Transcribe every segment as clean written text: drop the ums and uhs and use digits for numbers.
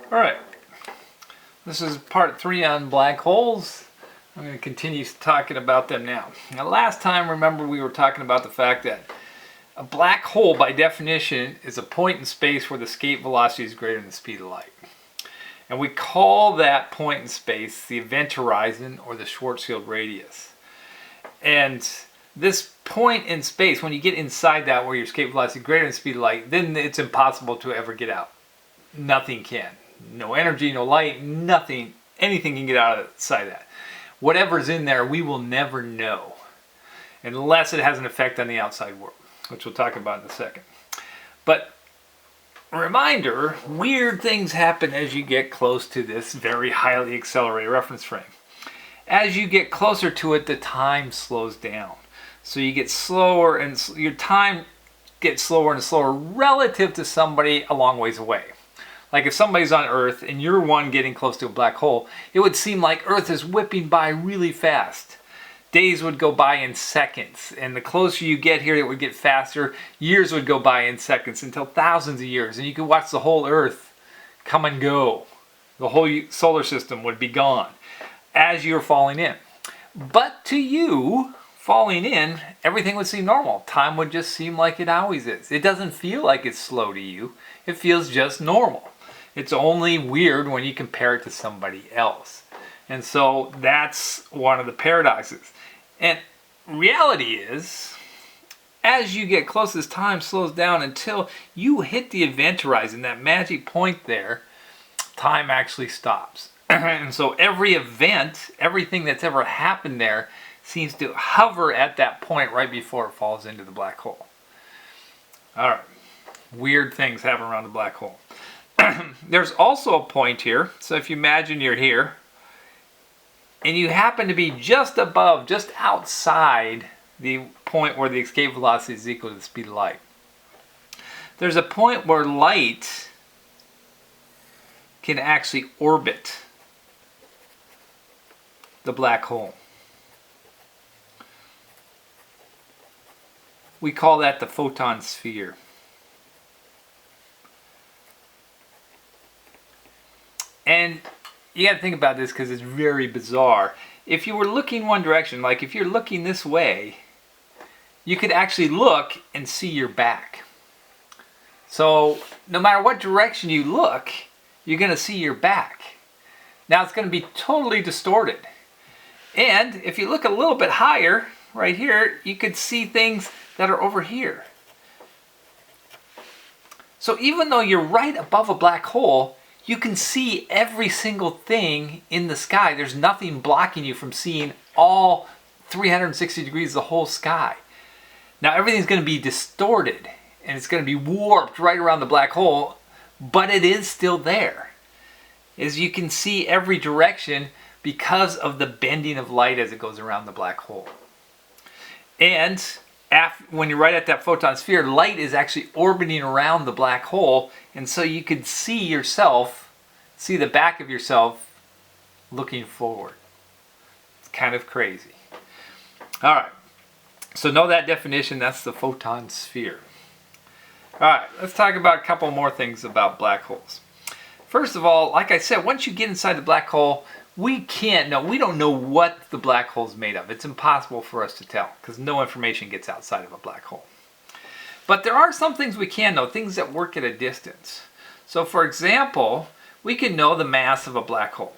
All right, this is part 3 on black holes. I'm going to continue talking about them now. Now, last time, remember, we were talking about the fact that a black hole, by definition, is a point in space where the escape velocity is greater than the speed of light. And we call that point in space the event horizon or the Schwarzschild radius. And this point in space, when you get inside that where your escape velocity is greater than the speed of light, then it's impossible to ever get out. Nothing can. No energy, no light, nothing, anything can get out of that. Whatever's in there, we will never know unless it has an effect on the outside world, which we'll talk about in a second. But reminder, weird things happen as you get close to this very highly accelerated reference frame. As you get closer to it, the time slows down. So you get slower and your time gets slower and slower relative to somebody a long ways away. Like if somebody's on Earth and you're one getting close to a black hole, it would seem like Earth is whipping by really fast. Days would go by in seconds, and the closer you get here, it would get faster. Years would go by in seconds until thousands of years, and you could watch the whole Earth come and go. The whole solar system would be gone as you're falling in. But to you, falling in, everything would seem normal. Time would just seem like it always is. It doesn't feel like it's slow to you. It feels just normal. It's only weird when you compare it to somebody else. And so that's one of the paradoxes. And reality is, as you get close, this time slows down until you hit the event horizon, that magic point there, time actually stops. And so every event, everything that's ever happened there, seems to hover at that point right before it falls into the black hole. All right, weird things happen around the black hole. There's also a point here. So if you imagine you're here, and you happen to be just above, just outside the point where the escape velocity is equal to the speed of light. There's a point where light can actually orbit the black hole. We call that the photon sphere. And you got to think about this because it's very bizarre. If you were looking one direction, like if you're looking this way, you could actually look and see your back. So no matter what direction you look, you're going to see your back. Now it's going to be totally distorted. And if you look a little bit higher, right here, you could see things that are over here. So even though you're right above a black hole, you can see every single thing in the sky. There's nothing blocking you from seeing all 360 degrees of the whole sky. Now everything's going to be distorted and it's going to be warped right around the black hole, but it is still there. As you can see every direction because of the bending of light as it goes around the black hole. And when you're right at that photon sphere, light is actually orbiting around the black hole, and so you could see yourself, see the back of yourself looking forward. It's kind of crazy. All right, so know that definition, that's the photon sphere. All right, let's talk about a couple more things about black holes. First of all, like I said, once you get inside the black hole, we don't know what the black hole is made of. It's impossible for us to tell because no information gets outside of a black hole. But there are some things we can know, things that work at a distance. So for example, we can know the mass of a black hole.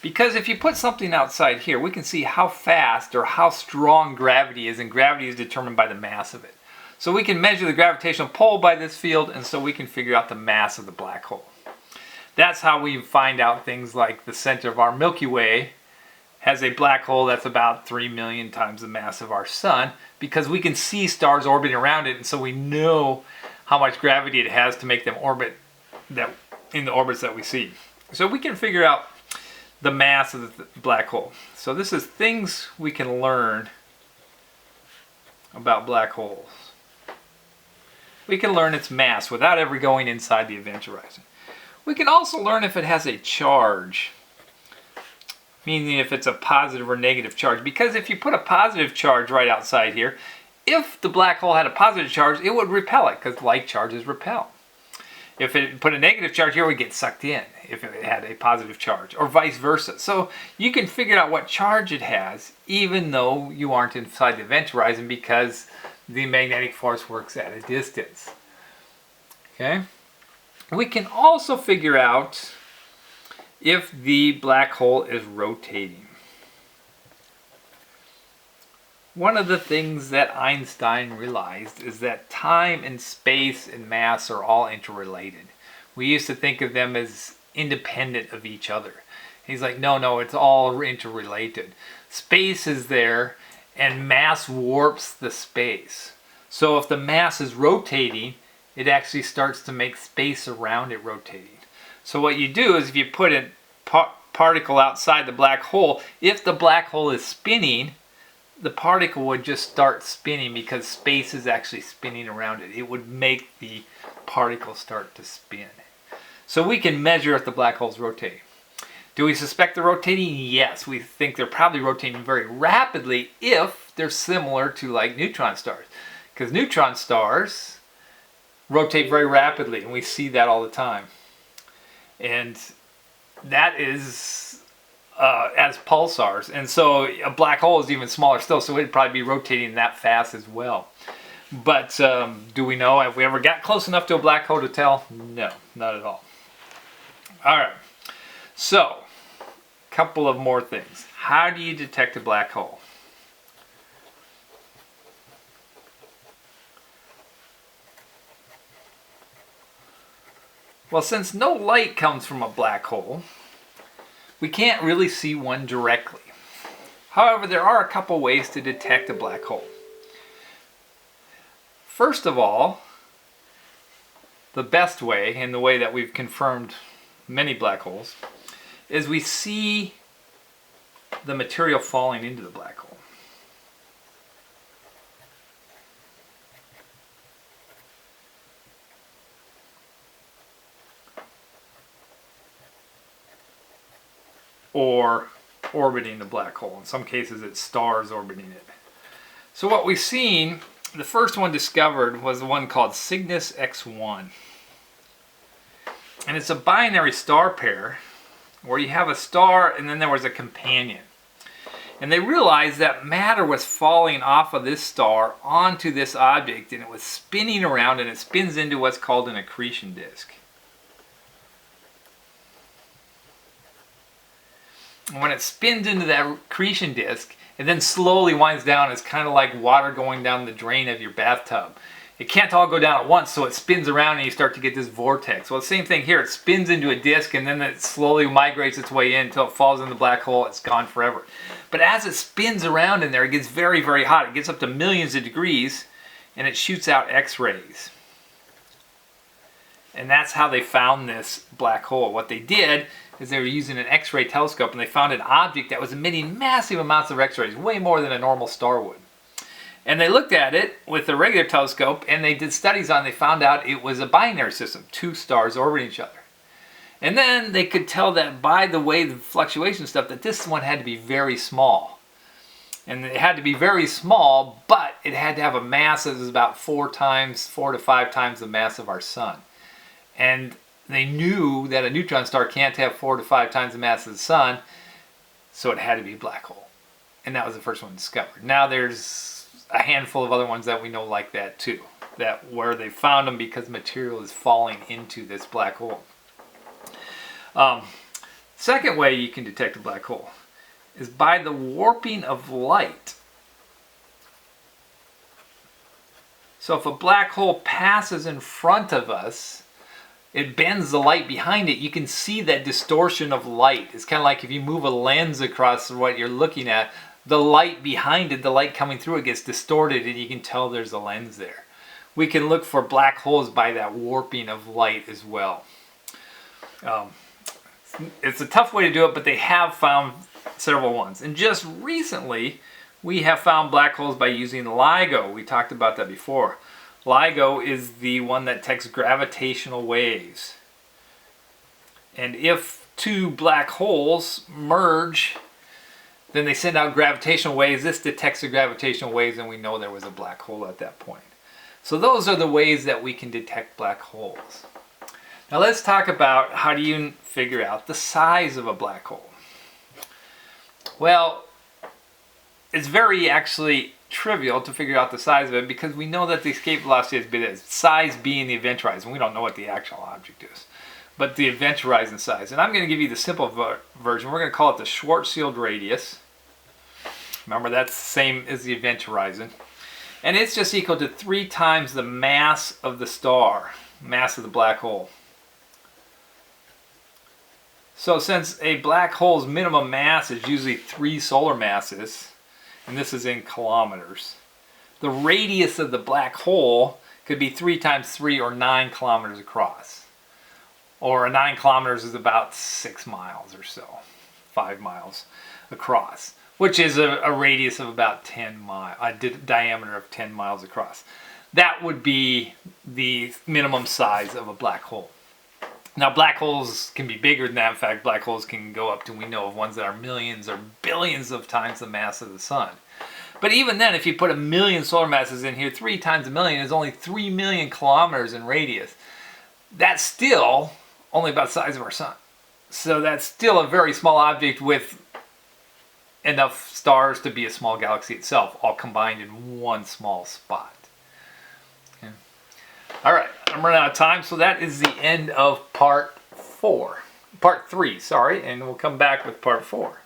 Because if you put something outside here, we can see how fast or how strong gravity is, and gravity is determined by the mass of it. So we can measure the gravitational pull by this field, and so we can figure out the mass of the black hole. That's how we find out things like the center of our Milky Way has a black hole that's about 3 million times the mass of our sun, because we can see stars orbiting around it, and so we know how much gravity it has to make them orbit in the orbits that we see. So we can figure out the mass of the black hole. So this is things we can learn about black holes. We can learn its mass without ever going inside the event horizon. We can also learn if it has a charge, meaning if it's a positive or negative charge. Because if you put a positive charge right outside here, if the black hole had a positive charge, it would repel it because like charges repel. If it put a negative charge here, it would get sucked in if it had a positive charge, or vice versa. So you can figure out what charge it has even though you aren't inside the event horizon, because the magnetic force works at a distance. Okay? We can also figure out if the black hole is rotating. One of the things that Einstein realized is that time and space and mass are all interrelated. We used to think of them as independent of each other. He's like, no, it's all interrelated. Space is there and mass warps the space. So if the mass is rotating, it actually starts to make space around it rotating. So what you do is if you put a particle outside the black hole, if the black hole is spinning, the particle would just start spinning because space is actually spinning around it. It would make the particle start to spin. So we can measure if the black hole is rotating. Do we suspect they're rotating? Yes, we think they're probably rotating very rapidly if they're similar to like neutron stars. Because neutron stars rotate very rapidly, and we see that all the time. And that is as pulsars. And so a black hole is even smaller still, so it'd probably be rotating that fast as well. But do we know? Have we ever got close enough to a black hole to tell? No, not at all. All right, so a couple of more things. How do you detect a black hole? Well, since no light comes from a black hole, we can't really see one directly. However, there are a couple ways to detect a black hole. First of all, the best way, and the way that we've confirmed many black holes, is we see the material falling into the black hole. Or orbiting the black hole. In some cases, it's stars orbiting it. So what we've seen, the first one discovered was the one called Cygnus X1. And it's a binary star pair where you have a star and then there was a companion. And they realized that matter was falling off of this star onto this object, and it was spinning around, and it spins into what's called an accretion disk. And when it spins into that accretion disk, it then slowly winds down. It's kind of like water going down the drain of your bathtub. It can't all go down at once, so it spins around and you start to get this vortex. Well, the same thing here. It spins into a disk and then it slowly migrates its way in until it falls in the black hole. It's gone forever. But as it spins around in there, it gets very, very hot. It gets up to millions of degrees and it shoots out X-rays. And that's how they found this black hole. What they did is they were using an X-ray telescope, and they found an object that was emitting massive amounts of X-rays, way more than a normal star would. And they looked at it with a regular telescope, and they did studies on it. They found out it was a binary system, two stars orbiting each other. And then they could tell that by the way the fluctuation stuff, that this one had to be very small. And it had to be very small, but it had to have a mass that was about 4 to 5 times the mass of our sun. And they knew that a neutron star can't have 4 to 5 times the mass of the sun, so it had to be a black hole. And that was the first one discovered. Now there's a handful of other ones that we know like that too, that where they found them because material is falling into this black hole. Second way you can detect a black hole is by the warping of light. So if a black hole passes in front of us, it bends the light behind it. You can see that distortion of light. It's kind of like if you move a lens across what you're looking at, the light behind it, the light coming through it gets distorted, and you can tell there's a lens there. We can look for black holes by that warping of light as well. It's a tough way to do it, but they have found several ones. And just recently, we have found black holes by using LIGO. We talked about that before. LIGO is the one that detects gravitational waves. And if two black holes merge, then they send out gravitational waves. This detects the gravitational waves, and we know there was a black hole at that point. So those are the ways that we can detect black holes. Now let's talk about how do you figure out the size of a black hole. Well, it's very actually trivial to figure out the size of it because we know that the escape velocity is beta, size being the event horizon. We don't know what the actual object is, but the event horizon size. And I'm going to give you the simple version. We're going to call it the Schwarzschild radius. Remember, that's the same as the event horizon. And it's just equal to 3 times the mass of the star, mass of the black hole. So since a black hole's minimum mass is usually 3 solar masses, and this is in kilometers, the radius of the black hole could be 3 times 3 or 9 kilometers across. Or 9 kilometers is about 6 miles or so, 5 miles across, which is a radius of about 10 miles, a diameter of 10 miles across. That would be the minimum size of a black hole. Now, black holes can be bigger than that. In fact, black holes can go up to, we know of ones that are millions or billions of times the mass of the sun. But even then, if you put 1 million solar masses in here, 3 times 1 million is only 3 million kilometers in radius. That's still only about the size of our sun. So that's still a very small object with enough stars to be a small galaxy itself, all combined in one small spot. Okay. All right, I'm running out of time, so that is the end of part 3, sorry, and we'll come back with part 4.